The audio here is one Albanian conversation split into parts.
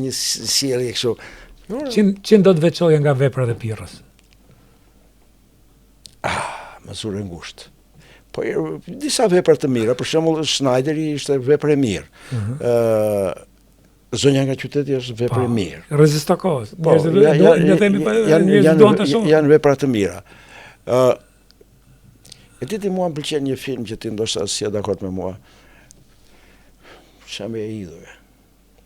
Një sjellje kështu. Çin do të veçoje nga veprat e Pirrës? Mësur e ngushtë. Po disa vepra të mira, për shembull Schneideri ishte vepër e mirë. Zonja nga qyteti është vepër e mirë. Rezista kohës. Janë vepra të mira. E ti mua më pëlqen një film që ti ndoshta si e dakord me mua. Shambja e idhujve.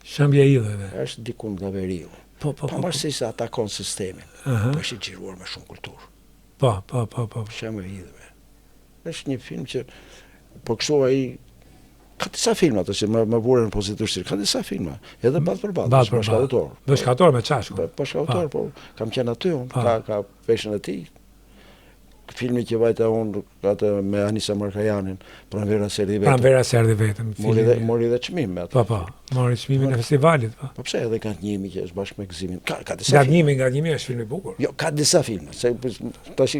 Shambja e idhujve. Është diku nga veriu. Pavarësisht se atakon sistemin, po është i xhiruar me shumë kulturë. Po. Shambja e idhujve. Është një film që po kështu ai ka disa filma ato që më vurën pozitivisht. Ka disa filma, edhe batë për batë, bashkëautor. Bashkëautor me çashku. Bashkëautor, po kam qenë aty unë, ka peshën e tij. Filmi që vajta unë atë me Anisa Markajanin, Pranvera se erdhi vetëm. Pranvera se erdhi vetëm. Mori dhe çmim me atë. Po, mori çmimin e festivalit, po. Po pse edhe Gatnjimi që është bashkë me Gëzimin. Ka disa Gatnjimi është film i bukur. Jo, ka disa filma, se tash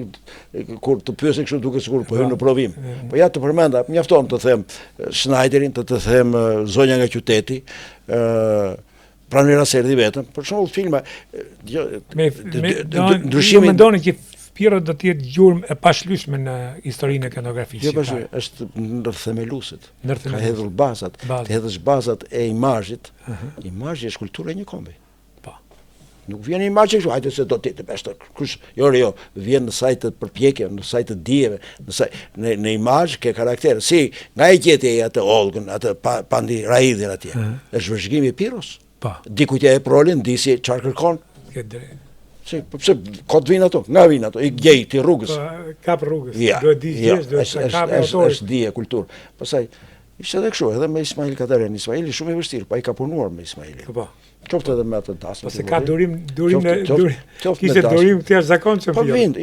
kur të pyesë kështu duket sikur po hyn në provim. Po ja të përmenda, mjafton të them Schneiderin, të them Zonja nga qyteti, Pranvera se erdhi vetëm. Për shembull filma ndryshimin mendoni që Pirro do të jetë gjurmë e pashlyeshme në historinë e kinematografisë. Jo, është ndërthemeluesit. Ka hedhur bazat, të hedhësh bazat e imazhit. Imazhi është kultura e një kombi. Po. Nuk vjen imazhi kështu, hajde se do të jetë bashkë. Kush, jo, vjen në saj të përpjekje, në saj të dijeve, në imazh ke karakter. Si nga e gjeti atë Olgën, atë Pandi Raidhin atje. Është vëzhgimi i Pirros. Po. Dikujt e prolin, disi çfarë kërkon. Ke drejt. Pse kot vinë ato, nga vinë ato, i gjej ti rrugës. Kap rrugës, duhet di gjesh, duhet kap autorit. Është dije kulturë. Pastaj ishte edhe kështu, edhe me Ismail Kadaren. Ismaili shumë i vështirë, pa i ka punuar me Ismailin. Po. Qoftë edhe me atë dasmë. Po se ka durim. Kishte durim të jashtëzakonshëm. Po vinte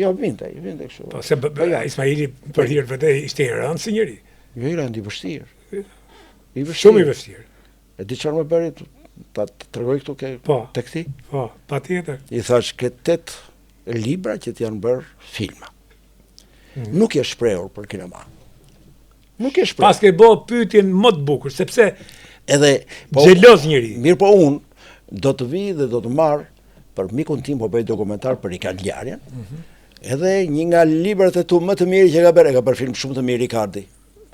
kështu. Po se Ismaili për hir vetë ishte i rëndë si njëri. Jo, i rënd i vështirë. Shumë i vështirë. E di çfarë më bëri ta tregoj këtu tek ti? Po, patjetër. I thash ke 8 libra që të janë bërë filma. Nuk je shprehur për kinema. Nuk je shprehur. Pas ke bë pyetjen më të bukur, sepse edhe xheloz njëri. Mirë, po unë do të vi dhe do të marr për mikun tim po bëj dokumentar për Ricard Ljarjen. Edhe një nga librat e tu më të mirë që ka bërë film shumë të mirë Ricardi.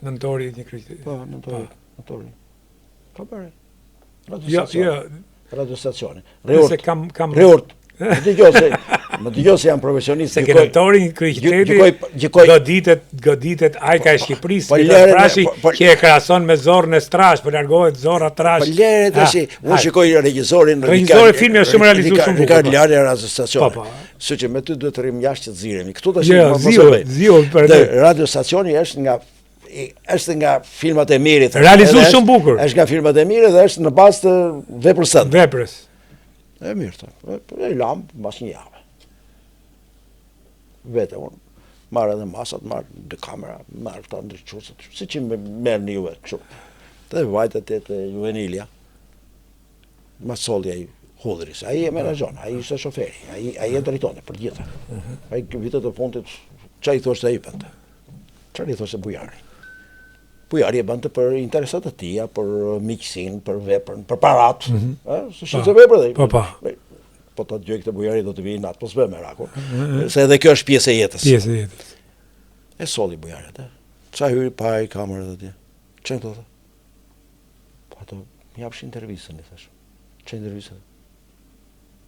Nëntori një kryqëzim. Po, nëntori. Ka bërë. Radiostacioni. Reurt. Më dëgjoj se jam profesionist. Sekretori i kryeqytetit goditet ajka e Shqipërisë, Trashi që e krahason me Zorrën e Strash, po largohet Zorra Trash. Po lere tash, unë shikoj regjisorin. Regjizori i filmit është shumë realizuar shumë. Ricard Ljarja radiostacioni. Kështu që me ty duhet të rrim jashtë të xhiremi. Këtu tash Zio për radiostacioni është nga filmat e mirë. Realizuar shumë bukur. Është nga filmat e mirë dhe është në bazë të veprës së. Veprës. E mirë, e lam mbas një javë. Vete unë marr edhe masat, marr dy kamera, marr këta ndërçuesit, siç më merrni juve kështu. Te vajta te Juvenilia. Masolli ai Hudris, ai e menaxhon, ai ishte shoferi, ai e drejtonte për gjithë. Ai vitet e fundit çai thoshte ai vetë. Çfarë i thoshte Bujari? Bujari e bante për interesat e tia, për miqësinë, për veprën, për parat. Se shite veprë dhe. Po të gjoj këtë Bujari do të vijë natë, po s'bë me rakun. Se edhe kjo është pjesë e jetës. Pjesë e jetës. E solli Bujari atë. Qa hyri pa i kamerë dhe tje. Që në të dhe? Po ato, më japësh intervjisën, i thash. Që intervjisën?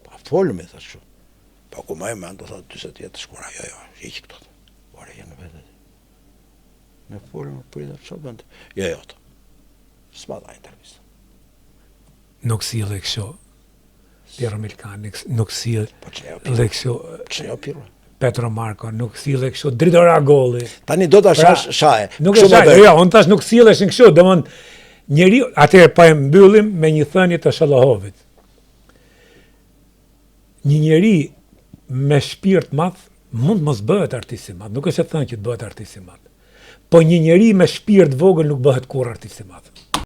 Po folëm, i thash. Po ku ma e mendë, do thotë 20 jetë shkura. Jo, hiqë këto. Ore, jenë vetë. Me folën, prita, që bëndë? Jo, të. S'ma dha intervjisën. Nuk s'jellë e kësho. Piero Milkan, nuk s'jellë. Po që e kësho. Që e o Piero? Petro Marko, nuk s'jellë e kësho. Dridora Golli. Tani do t'a shaje. Nuk e shaje, jo, unë tash nuk s'jellë e kësho. Dëmon, njeri, atëherë pa e mbyllim me një thënie të Shallahovit. Një njeri me shpirt madh mund mos bëhet artist i madh. Nuk është e thënë që të bëhet artist i madh. Po një njeri me shpirt vogël nuk bëhet kurrë artist i madh.